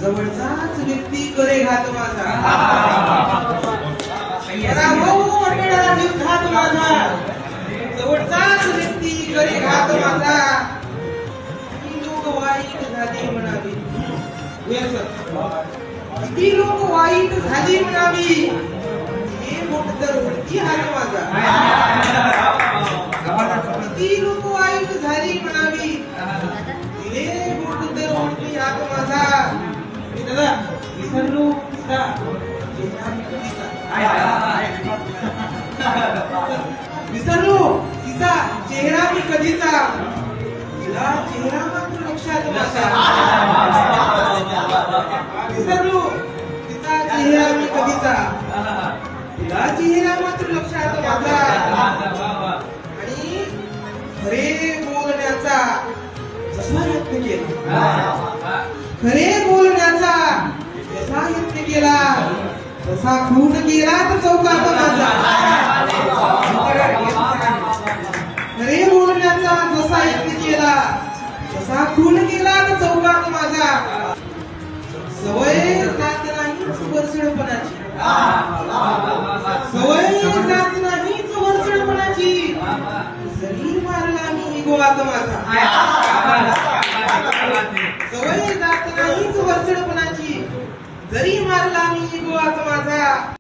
जवळचाच व्यक्ती करे घात माझा, पराभव अटळा युद्धात माझा, जवळचाच व्यक्ती करे घात माझा, किती लोक वाईट झाली म्हणावी, किती लोक वाईट झाली म्हणावी, हे मोठ तर वरती हात माझा, किती लोक वाईट झाली म्हणावी, हे मोठ तर वरती हात माझा. दादा विसरलो तिचा विसरलो तिचा चेहरा मी कधीचा, तिला चेहरा मात्र लक्षात माझा, विसरलो तिचा चेहरा मी कधीचा, तिला चेहरा मात्र लक्षात माझा. आणि खरे बोलण्याचा जसा यत्न केला, खरे बोलण्याचा जसा यत्न केला, तसा खून केला तर चौकात माझा. खरे बोलण्याचा जसा यत्न केला, तसा खून केला तर चौकात माझा. सवय जात नाहीच वरचढपणाची, सवय जात नाहीच वरचढपणाची, जरी मारला मी गोवात माझा. सवय जात नाहीच वरचढपणाची, जरी मारला मी गोवात माझा.